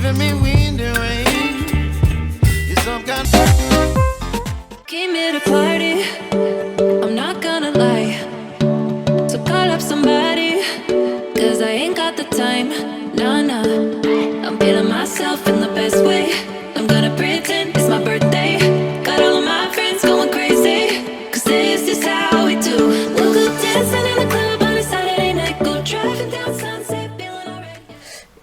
giving me wind and rain. You're some kind of... Came here to party, I'm not gonna lie. So call up somebody, cause I ain't got the time. Nah, nah, I'm feeling myself in the best way. I'm gonna pretend it's my birthday. Got all of my friends going crazy, cause this is how we do. We'll go dancing in the club on a Saturday night. Go driving down Sunset, feeling alright.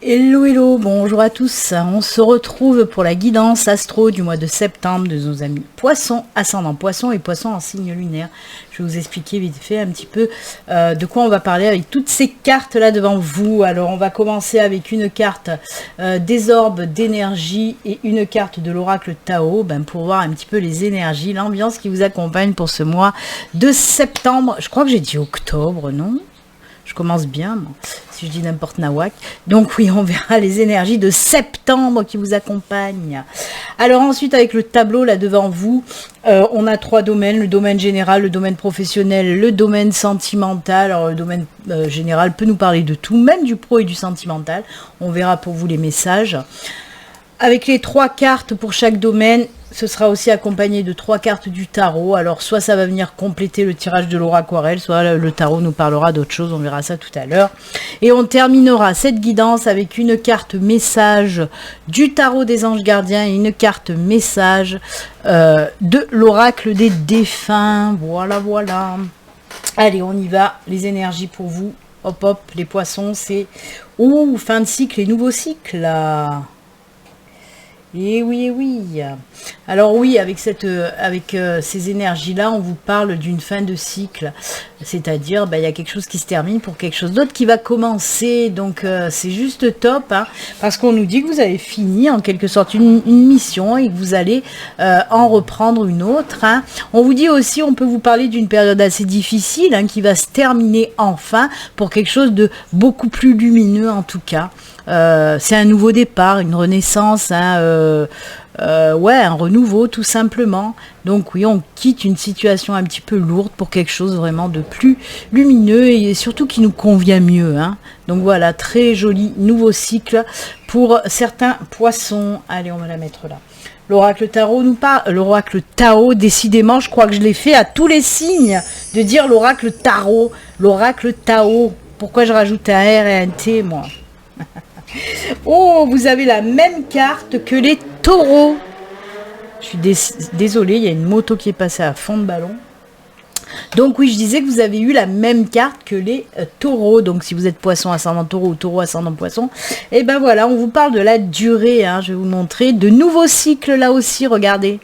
Hello, hello, bonjour à tous. On se retrouve pour la guidance astro du mois de septembre de nos amis Poissons, ascendant Poissons et Poissons en signe lunaire. Je vais vous expliquer vite fait un petit peu de quoi on va parler avec toutes ces cartes là devant vous. Alors on va commencer avec une carte des orbes d'énergie et une carte de l'oracle Tao, pour voir un petit peu les énergies, l'ambiance qui vous accompagne pour ce mois de septembre. Je crois que j'ai dit octobre, non ? Je commence bien, moi, si je dis n'importe nawak. Donc oui, on verra les énergies de septembre qui vous accompagnent. Alors ensuite, avec le tableau là devant vous, on a 3 domaines. Le domaine général, le domaine professionnel, le domaine sentimental. Alors le domaine général peut nous parler de tout, même du pro et du sentimental. On verra pour vous les messages. Avec les 3 cartes pour chaque domaine, ce sera aussi accompagné de 3 cartes du tarot. Alors, soit ça va venir compléter le tirage de l'aura aquarelle, soit le tarot nous parlera d'autre chose. On verra ça tout à l'heure. Et on terminera cette guidance avec une carte message du tarot des anges gardiens et une carte message de l'oracle des défunts. Voilà, voilà. Allez, on y va. Les énergies pour vous. Hop, hop, les poissons, c'est... Ouh, fin de cycle et nouveau cycle. Et oui, et oui. Alors oui, avec ces énergies-là, on vous parle d'une fin de cycle. C'est-à-dire, il y a quelque chose qui se termine pour quelque chose d'autre qui va commencer. Donc, c'est juste top, hein, parce qu'on nous dit que vous avez fini, en quelque sorte, une mission et que vous allez en reprendre une autre. Hein. On vous dit aussi, on peut vous parler d'une période assez difficile, hein, qui va se terminer enfin pour quelque chose de beaucoup plus lumineux, en tout cas. C'est un nouveau départ, une renaissance, hein, un renouveau tout simplement. Donc oui, on quitte une situation un petit peu lourde pour quelque chose vraiment de plus lumineux et surtout qui nous convient mieux. Hein. Donc voilà, très joli nouveau cycle pour certains poissons. Allez, on va la mettre là. L'oracle tarot nous parle, l'oracle Tao, décidément, je crois que je l'ai fait à tous les signes de dire l'oracle tarot, l'oracle Tao. Pourquoi je rajoute un R et un T, moi? Oh, vous avez la même carte que les taureaux. Je suis désolée, il y a une moto qui est passée à fond de ballon. Donc oui, je disais que vous avez eu la même carte que les taureaux. Donc si vous êtes poisson ascendant taureau ou taureau ascendant poisson, et ben voilà, on vous parle de la durée. Hein, je vais vous montrer de nouveaux cycles là aussi, regardez.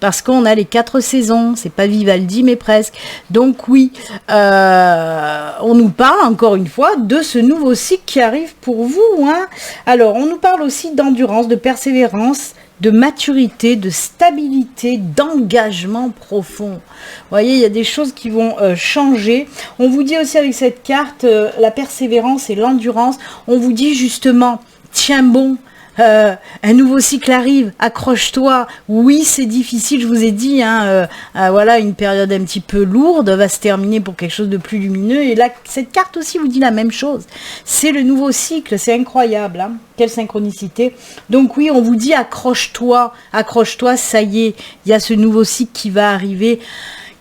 Parce qu'on a les 4 saisons, c'est pas Vivaldi mais presque. Donc oui, on nous parle encore une fois de ce nouveau cycle qui arrive pour vous. Hein. Alors on nous parle aussi d'endurance, de persévérance, de maturité, de stabilité, d'engagement profond. Vous voyez, il y a des choses qui vont changer. On vous dit aussi avec cette carte, la persévérance et l'endurance, on vous dit justement, tiens bon, un nouveau cycle arrive, accroche-toi. Oui, c'est difficile, je vous ai dit, hein, voilà, une période un petit peu lourde va se terminer pour quelque chose de plus lumineux. Et là, cette carte aussi vous dit la même chose. C'est le nouveau cycle, c'est incroyable, hein, quelle synchronicité. Donc oui, on vous dit accroche-toi, ça y est, il y a ce nouveau cycle qui va arriver,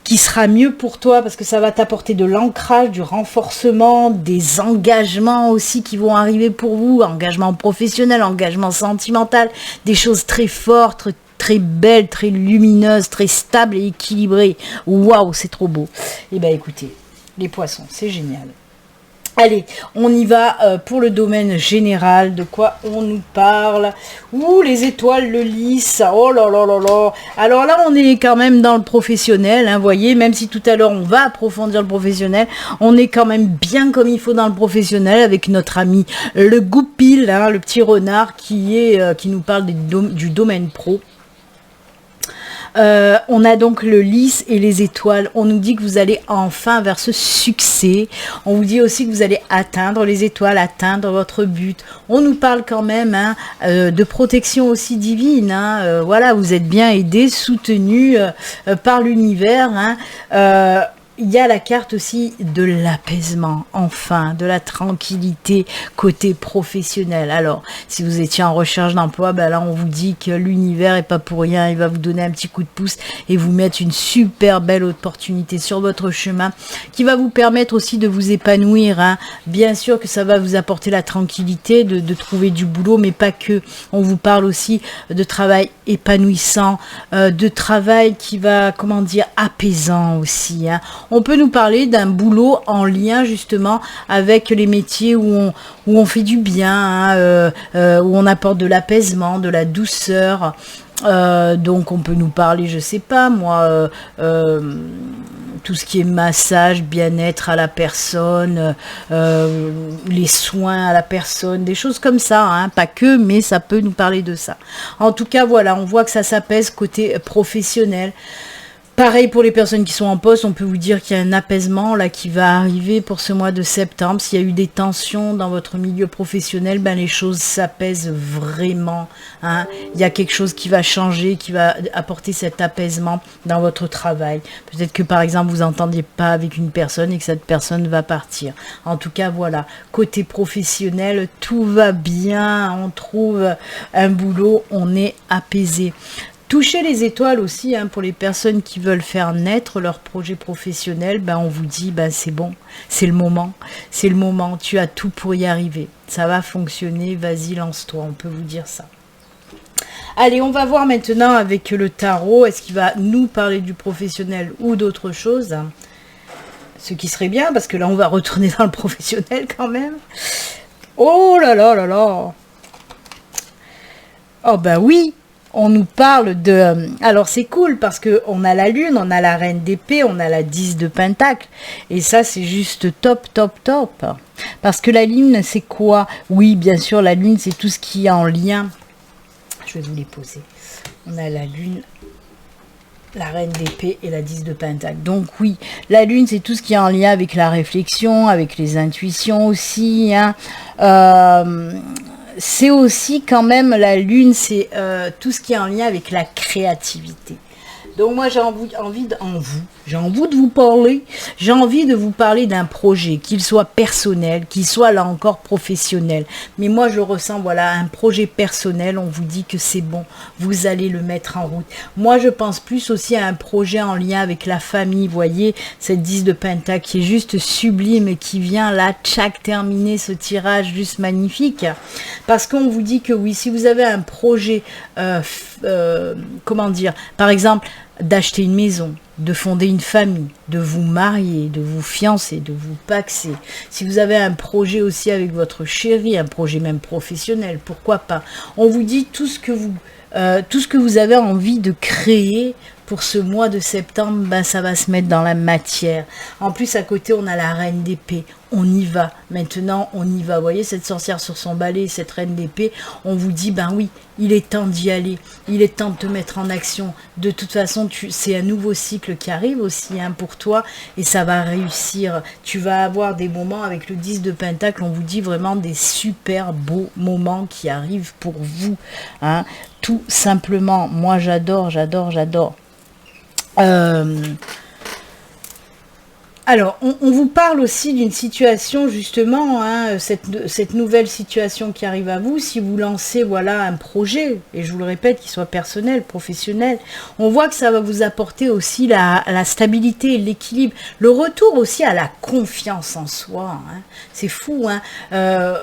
qui sera mieux pour toi parce que ça va t'apporter de l'ancrage, du renforcement, des engagements aussi qui vont arriver pour vous, engagement professionnel, engagement sentimental, des choses très fortes, très belles, très lumineuses, très stables et équilibrées. Waouh, c'est trop beau. Eh bien écoutez, les poissons, c'est génial. Allez, on y va pour le domaine général. De quoi on nous parle? Ouh, les étoiles, le lys. Oh là là là là. Alors là, on est quand même dans le professionnel. Hein, voyez, même si tout à l'heure, on va approfondir le professionnel, on est quand même bien comme il faut dans le professionnel avec notre ami le Goupil, hein, le petit renard qui nous parle du domaine pro. On a donc le lys et les étoiles. On nous dit que vous allez enfin vers ce succès. On vous dit aussi que vous allez atteindre les étoiles, atteindre votre but. On nous parle quand même de protection aussi divine. Voilà, vous êtes bien aidé, soutenu par l'univers. il y a la carte aussi de l'apaisement, enfin, de la tranquillité côté professionnel. Alors, si vous étiez en recherche d'emploi, ben là, on vous dit que l'univers est pas pour rien, il va vous donner un petit coup de pouce et vous mettre une super belle opportunité sur votre chemin qui va vous permettre aussi de vous épanouir, hein. Bien sûr que ça va vous apporter la tranquillité de trouver du boulot, mais pas que. On vous parle aussi de travail épanouissant, de travail qui va, comment dire, apaisant aussi, hein. On peut nous parler d'un boulot en lien justement avec les métiers où on fait du bien, hein, où on apporte de l'apaisement, de la douceur. Donc on peut nous parler, je sais pas moi, tout ce qui est massage, bien-être à la personne, les soins à la personne, des choses comme ça, hein, pas que, mais ça peut nous parler de ça. En tout cas, voilà, on voit que ça s'apaise côté professionnel. Pareil pour les personnes qui sont en poste, on peut vous dire qu'il y a un apaisement là qui va arriver pour ce mois de septembre. S'il y a eu des tensions dans votre milieu professionnel, ben les choses s'apaisent vraiment, hein. Il y a quelque chose qui va changer, qui va apporter cet apaisement dans votre travail. Peut-être que par exemple vous n'entendiez pas avec une personne et que cette personne va partir. En tout cas voilà, côté professionnel, tout va bien, on trouve un boulot, on est apaisé. Toucher les étoiles aussi, hein, pour les personnes qui veulent faire naître leur projet professionnel, ben on vous dit, ben c'est bon, c'est le moment, tu as tout pour y arriver. Ça va fonctionner, vas-y, lance-toi, on peut vous dire ça. Allez, on va voir maintenant avec le tarot, est-ce qu'il va nous parler du professionnel ou d'autre chose? Ce qui serait bien, parce que là on va retourner dans le professionnel quand même. Oh là là là là! Oh ben oui! On nous parle de... Alors c'est cool parce qu'on a la lune, on a la reine d'épée, on a la 10 de pentacle. Et ça c'est juste top, top, top. Parce que la lune c'est quoi? Oui, bien sûr, la lune c'est tout ce qui est en lien. Je vais vous les poser. On a la lune, la reine d'épée et la 10 de pentacle. Donc oui, la lune c'est tout ce qui est en lien avec la réflexion, avec les intuitions aussi, hein. C'est aussi quand même la lune, c'est tout ce qui est en lien avec la créativité. Donc moi j'ai envie de vous parler d'un projet, qu'il soit personnel, qu'il soit là encore professionnel. Mais moi je ressens, voilà, un projet personnel, on vous dit que c'est bon, vous allez le mettre en route. Moi je pense plus aussi à un projet en lien avec la famille, vous voyez, cette 10 de pentacle qui est juste sublime et qui vient là, tchac, terminer ce tirage juste magnifique. Parce qu'on vous dit que oui, si vous avez un projet, comment dire, par exemple, d'acheter une maison, de fonder une famille, de vous marier, de vous fiancer, de vous paxer. Si vous avez un projet aussi avec votre chéri, un projet même professionnel, pourquoi pas. On vous dit tout ce que vous avez envie de créer pour ce mois de septembre, ben ça va se mettre dans la matière. En plus, à côté, on a la reine d'épée. On y va. Maintenant, on y va. Vous voyez cette sorcière sur son balai, cette reine d'épée. On vous dit, ben oui, il est temps d'y aller. Il est temps de te mettre en action. De toute façon, c'est un nouveau cycle qui arrive aussi, hein, pour toi. Et ça va réussir. Tu vas avoir des moments avec le 10 de pentacle. On vous dit vraiment des super beaux moments qui arrivent pour vous, hein. Tout simplement. Moi, j'adore, j'adore, j'adore. Alors, on vous parle aussi d'une situation, justement, hein, cette nouvelle situation qui arrive à vous, si vous lancez, voilà, un projet, et je vous le répète, qu'il soit personnel, professionnel, on voit que ça va vous apporter aussi la stabilité, l'équilibre, le retour aussi à la confiance en soi, hein. C'est fou, hein.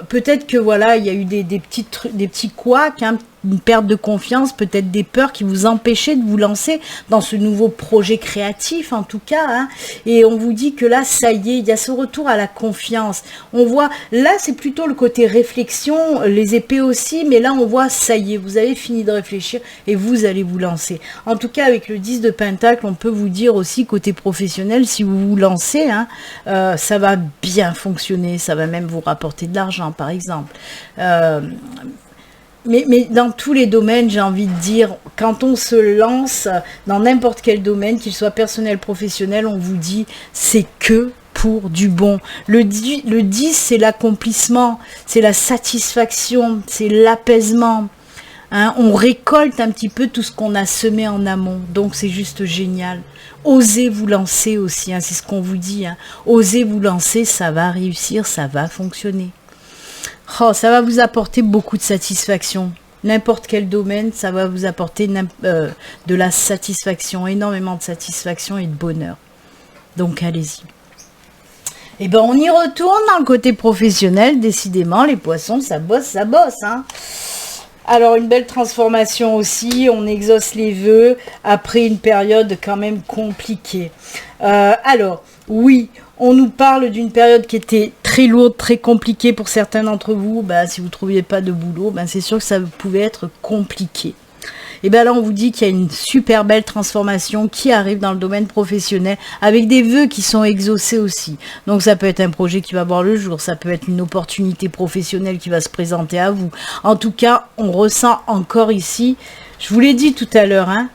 Peut-être que, voilà, il y a eu des petits couacs, hein, une perte de confiance, peut-être des peurs qui vous empêchaient de vous lancer dans ce nouveau projet créatif, en tout cas, hein. Et on vous dit que là, ça y est, il y a ce retour à la confiance. On voit, là, c'est plutôt le côté réflexion, les épées aussi, mais là, on voit, ça y est, vous avez fini de réfléchir et vous allez vous lancer. En tout cas, avec le 10 de pentacle, on peut vous dire aussi, côté professionnel, si vous vous lancez, hein, ça va bien fonctionner, ça va même vous rapporter de l'argent, par exemple. Mais dans tous les domaines, j'ai envie de dire, quand on se lance dans n'importe quel domaine, qu'il soit personnel, professionnel, on vous dit, c'est que pour du bon. Le 10, c'est l'accomplissement, c'est la satisfaction, c'est l'apaisement. Hein, on récolte un petit peu tout ce qu'on a semé en amont, donc c'est juste génial. Osez vous lancer aussi, hein, c'est ce qu'on vous dit. Hein. Osez vous lancer, ça va réussir, ça va fonctionner. Oh, ça va vous apporter beaucoup de satisfaction. N'importe quel domaine, ça va vous apporter de la satisfaction, énormément de satisfaction et de bonheur. Donc allez-y. Et ben on y retourne dans le côté professionnel, décidément, les poissons, ça bosse, hein. Alors une belle transformation aussi, on exauce les vœux après une période quand même compliquée. Alors, oui, on nous parle d'une période qui était très lourde, très compliquée pour certains d'entre vous. Bah, si vous ne trouviez pas de boulot, bah, c'est sûr que ça pouvait être compliqué. Et bien là, on vous dit qu'il y a une super belle transformation qui arrive dans le domaine professionnel avec des vœux qui sont exaucés aussi. Donc ça peut être un projet qui va voir le jour, ça peut être une opportunité professionnelle qui va se présenter à vous. En tout cas, on ressent encore ici, je vous l'ai dit tout à l'heure, hein,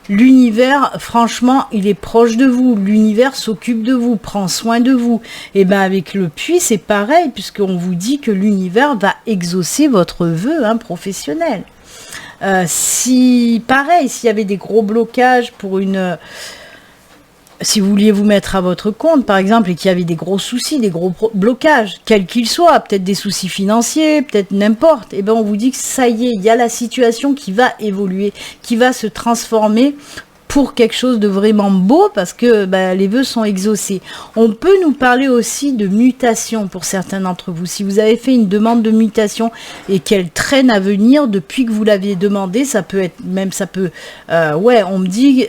l'univers, franchement, il est proche de vous. L'univers s'occupe de vous, prend soin de vous. Et bien avec le puits, c'est pareil, puisqu'on vous dit que l'univers va exaucer votre vœu professionnel. Pareil, s'il y avait des gros blocages pour si vous vouliez vous mettre à votre compte, par exemple, et qu'il y avait des gros soucis, des gros blocages, quels qu'ils soient, peut-être des soucis financiers, peut-être n'importe, et ben on vous dit que ça y est, il y a la situation qui va évoluer, qui va se transformer pour quelque chose de vraiment beau, parce que les vœux sont exaucés. On peut nous parler aussi de mutation pour certains d'entre vous. Si vous avez fait une demande de mutation et qu'elle traîne à venir depuis que vous l'aviez demandé, ça peut être, on me dit,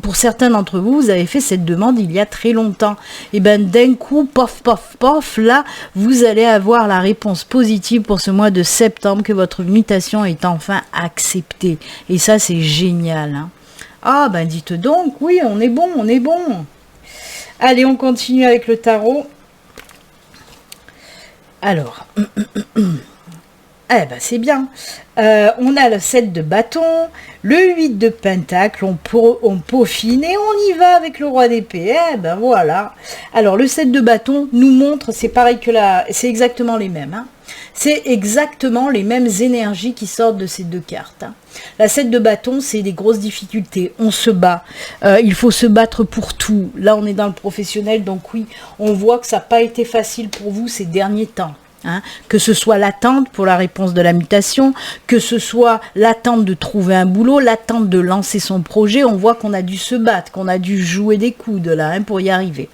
pour certains d'entre vous, vous avez fait cette demande il y a très longtemps. Et d'un coup, pof, pof, pof, là, vous allez avoir la réponse positive pour ce mois de septembre, que votre mutation est enfin acceptée. Et ça, c'est génial, hein. Ah, dites donc, oui, on est bon, Allez, on continue avec le tarot. Alors, c'est bien. On a le 7 de bâton, le 8 de pentacle, on peaufine et on y va avec le roi d'épée. Voilà. Alors, le 7 de bâton nous montre, c'est pareil que c'est exactement les mêmes, hein. C'est exactement les mêmes énergies qui sortent de ces deux cartes, hein. La 7 de bâton, c'est des grosses difficultés. On se bat. Il faut se battre pour tout. Là, on est dans le professionnel. Donc oui, on voit que ça n'a pas été facile pour vous ces derniers temps. Hein, que ce soit l'attente pour la réponse de la mutation, que ce soit l'attente de trouver un boulot, l'attente de lancer son projet, on voit qu'on a dû se battre, qu'on a dû jouer des coudes là, hein, pour y arriver.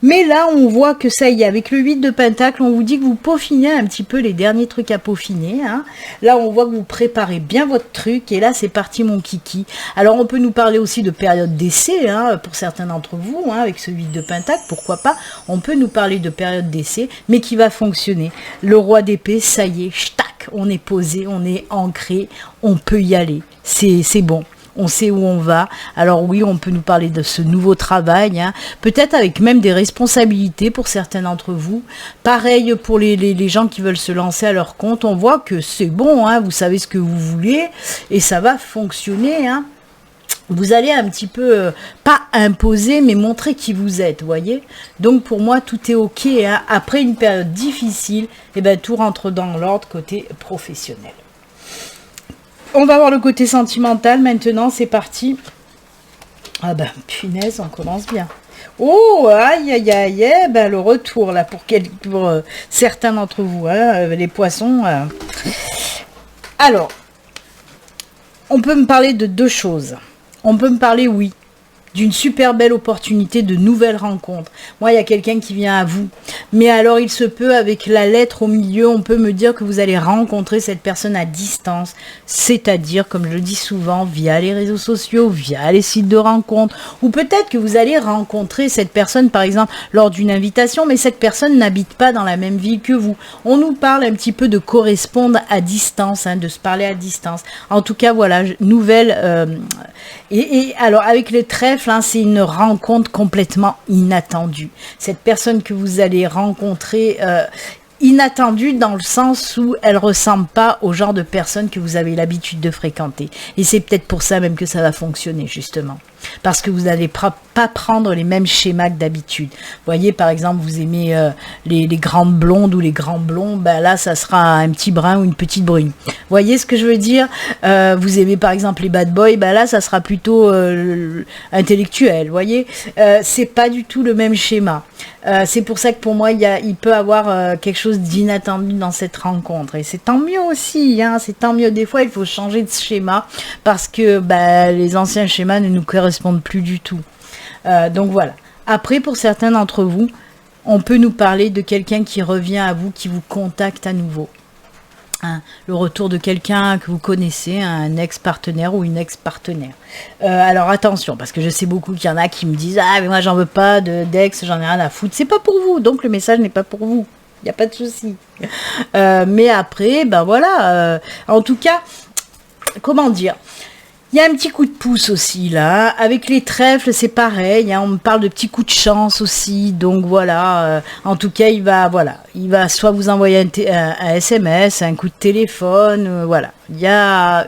Mais là, on voit que ça y est, avec le 8 de pentacle, on vous dit que vous peaufinez un petit peu les derniers trucs à peaufiner. Hein. Là, on voit que vous préparez bien votre truc, et là, c'est parti mon kiki. Alors, on peut nous parler aussi de période d'essai, hein, pour certains d'entre vous, hein, avec ce 8 de pentacle, pourquoi pas, on peut nous parler de période d'essai, mais qui va fonctionner. Le roi d'épée, ça y est, tac, on est posé, on est ancré, on peut y aller, c'est bon. On sait où on va. Alors oui, on peut nous parler de ce nouveau travail, hein, peut-être avec même des responsabilités pour certains d'entre vous. Pareil pour les gens qui veulent se lancer à leur compte, on voit que c'est bon, hein, vous savez ce que vous voulez et ça va fonctionner, hein. Vous allez un petit peu, pas imposer, mais montrer qui vous êtes, voyez. Donc pour moi, tout est ok, hein. Après une période difficile, tout rentre dans l'ordre côté professionnel. On va voir le côté sentimental maintenant, c'est parti. Ah punaise, on commence bien. Oh, aïe, aïe, aïe, le retour là pour certains d'entre vous, hein, les poissons. Alors, on peut me parler de deux choses. On peut me parler, oui, d'une super belle opportunité de nouvelles rencontres. Moi, il y a quelqu'un qui vient à vous. Mais alors, il se peut, avec la lettre au milieu, on peut me dire que vous allez rencontrer cette personne à distance. C'est-à-dire, comme je le dis souvent, via les réseaux sociaux, via les sites de rencontres. Ou peut-être que vous allez rencontrer cette personne, par exemple, lors d'une invitation, mais cette personne n'habite pas dans la même ville que vous. On nous parle un petit peu de correspondre à distance, hein, de se parler à distance. En tout cas, voilà, nouvelle... Et alors, avec les trèfles, hein, c'est une rencontre complètement inattendue. Cette personne que vous allez rencontrer, inattendue dans le sens où elle ne ressemble pas au genre de personne que vous avez l'habitude de fréquenter. Et c'est peut-être pour ça même que ça va fonctionner, justement. parce que vous n'allez pas prendre les mêmes schémas que d'habitude. Vous voyez, par exemple, vous aimez les grandes blondes ou les grands blonds, ben là, ça sera un petit brun ou une petite brune. Vous voyez ce que je veux dire? Vous aimez, par exemple, les bad boys, ben là, ça sera plutôt intellectuel. Vous voyez, c'est pas du tout le même schéma. C'est pour ça que pour moi, il peut avoir quelque chose d'inattendu dans cette rencontre. Et c'est tant mieux aussi, hein, c'est tant mieux. Des fois, il faut changer de schéma parce que les anciens schémas ne nous correspondent plus du tout. Donc voilà. Après, pour certains d'entre vous, on peut nous parler de quelqu'un qui revient à vous, qui vous contacte à nouveau. Hein, le retour de quelqu'un que vous connaissez, un ex-partenaire ou une ex-partenaire. Alors attention, parce que je sais beaucoup qu'il y en a qui me disent « Ah, mais moi j'en veux pas d'ex, j'en ai rien à foutre. » C'est pas pour vous, donc le message n'est pas pour vous. Il n'y a pas de souci. Mais après, ben voilà, en tout cas, comment dire, il y a un petit coup de pouce aussi là, avec les trèfles c'est pareil, hein, on me parle de petits coups de chance aussi, donc voilà, en tout cas il va soit vous envoyer un SMS, un coup de téléphone, voilà, il y a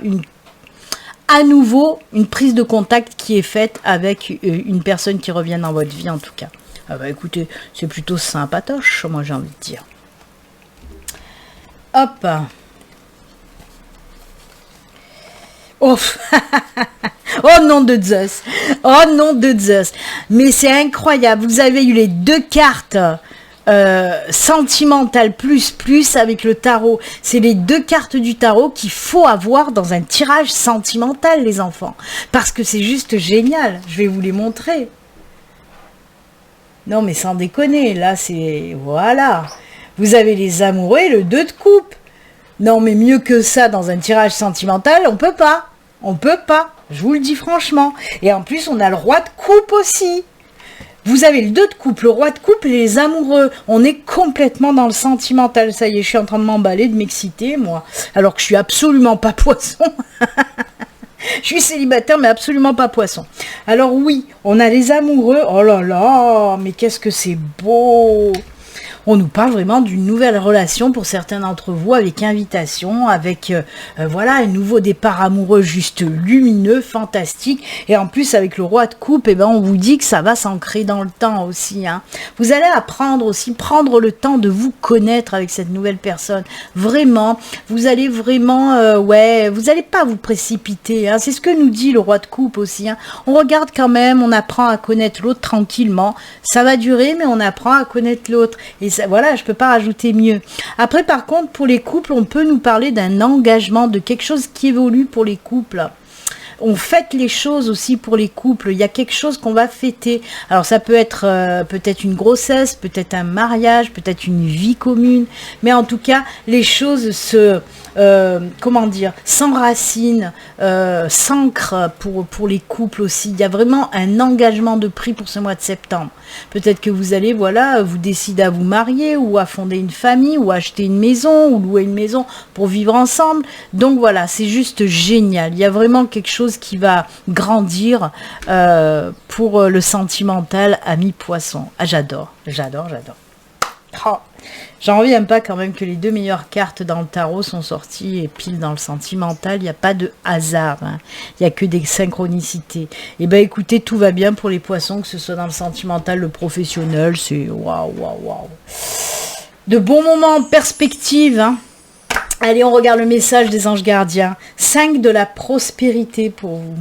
à nouveau une prise de contact qui est faite avec une personne qui revient dans votre vie en tout cas. Ah bah écoutez, c'est plutôt sympatoche, moi j'ai envie de dire. Hop. Oh, oh nom de Zeus. Oh nom de Zeus. Mais c'est incroyable. Vous avez eu les deux cartes sentimentales plus avec le tarot. C'est les deux cartes du tarot qu'il faut avoir dans un tirage sentimental, les enfants. Parce que c'est juste génial. Je vais vous les montrer. Non mais sans déconner. Là c'est... Voilà. Vous avez les amoureux et le 2 de coupe. Non mais mieux que ça dans un tirage sentimental, on peut pas. On peut pas, je vous le dis franchement. Et en plus, on a le roi de coupe aussi. Vous avez le 2 de coupe, le roi de coupe et les amoureux. On est complètement dans le sentimental. Ça y est, je suis en train de m'emballer, de m'exciter, moi. Alors que je suis absolument pas poisson. Je suis célibataire, mais absolument pas poisson. Alors oui, on a les amoureux. Oh là là, mais qu'est-ce que c'est beau! On nous parle vraiment d'une nouvelle relation pour certains d'entre vous, avec invitation, avec voilà un nouveau départ amoureux juste lumineux, fantastique. Et en plus avec le roi de coupe, eh ben on vous dit que ça va s'ancrer dans le temps aussi. Hein. Vous allez apprendre aussi, prendre le temps de vous connaître avec cette nouvelle personne. Vraiment, vous allez vraiment, vous n'allez pas vous précipiter. Hein. C'est ce que nous dit le roi de coupe aussi. Hein. On regarde quand même, on apprend à connaître l'autre tranquillement. Ça va durer, mais on apprend à connaître l'autre. Et ça, voilà, je peux pas rajouter mieux. Après, par contre, pour les couples, on peut nous parler d'un engagement, de quelque chose qui évolue pour les couples. On fête les choses aussi pour les couples. Il y a quelque chose qu'on va fêter. Alors, ça peut être peut-être une grossesse, peut-être un mariage, peut-être une vie commune. Mais en tout cas, les choses s'enracinent, s'ancrent pour les couples aussi. Il y a vraiment un engagement de prix pour ce mois de septembre. Peut-être que vous allez, vous décidez à vous marier ou à fonder une famille ou acheter une maison ou louer une maison pour vivre ensemble. Donc voilà, c'est juste génial. Il y a vraiment quelque chose qui va grandir pour le sentimental ami poisson. Ah, j'adore. Oh, j'en reviens pas quand même que les 2 meilleures cartes dans le tarot sont sorties et pile dans le sentimental. Il n'y a pas de hasard, hein. Il n'y a que des synchronicités. Et ben écoutez, tout va bien pour les poissons, que ce soit dans le sentimental, le professionnel, c'est waouh. De bons moments en perspective, hein. Allez, on regarde le message des anges gardiens. 5 de la prospérité pour vous.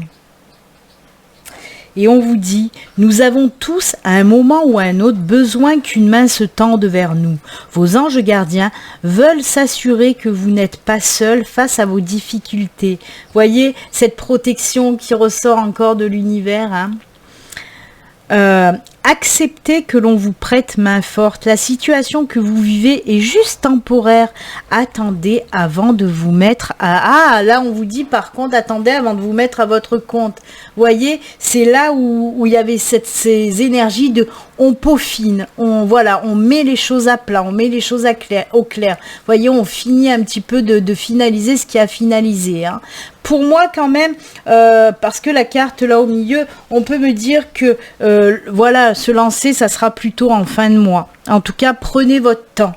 Et on vous dit, nous avons tous, à un moment ou à un autre, besoin qu'une main se tende vers nous. Vos anges gardiens veulent s'assurer que vous n'êtes pas seul face à vos difficultés. Voyez cette protection qui ressort encore de l'univers, hein. Acceptez que l'on vous prête main forte. La situation que vous vivez est juste temporaire. Attendez avant de vous mettre à... Ah, là on vous dit par contre, attendez avant de vous mettre à votre compte. Voyez, c'est là où il y avait ces énergies de... On peaufine, on met les choses à plat, on met les choses au clair. Voyez, on finit un petit peu de finaliser ce qui a finalisé. Hein. Pour moi quand même, parce que la carte là au milieu, on peut me dire que se lancer, ça sera plutôt en fin de mois. En tout cas, prenez votre temps.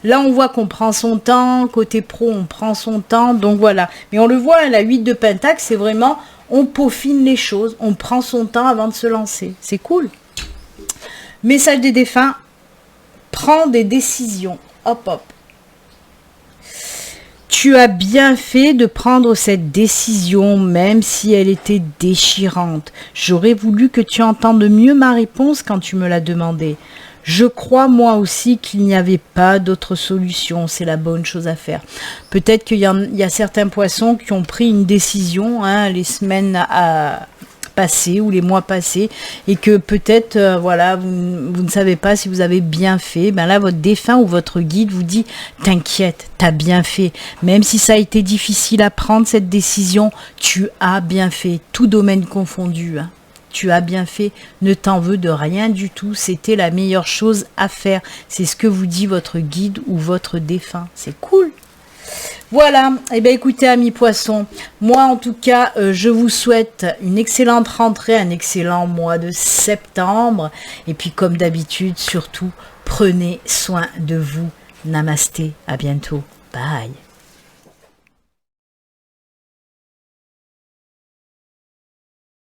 Là, on voit qu'on prend son temps. Côté pro, on prend son temps. Donc voilà. Mais on le voit, la 8 de Pentacle, c'est vraiment... on peaufine les choses, on prend son temps avant de se lancer. C'est cool. Message des défunts, prends des décisions. Hop, hop. Tu as bien fait de prendre cette décision, même si elle était déchirante. J'aurais voulu que tu entendes mieux ma réponse quand tu me l'as demandé. Je crois moi aussi qu'il n'y avait pas d'autre solution, c'est la bonne chose à faire. Peut-être qu'il y a certains poissons qui ont pris une décision les semaines passées ou les mois passés et que peut-être voilà, vous ne savez pas si vous avez bien fait. Ben là, votre défunt ou votre guide vous dit t'inquiète, t'as bien fait. Même si ça a été difficile à prendre cette décision, tu as bien fait, tout domaine confondu. Tu as bien fait, ne t'en veux de rien du tout, c'était la meilleure chose à faire. C'est ce que vous dit votre guide ou votre défunt. C'est cool. Voilà, et bien écoutez amis poissons, moi en tout cas je vous souhaite une excellente rentrée, un excellent mois de septembre. Et puis comme d'habitude, surtout, prenez soin de vous. Namasté, à bientôt. Bye.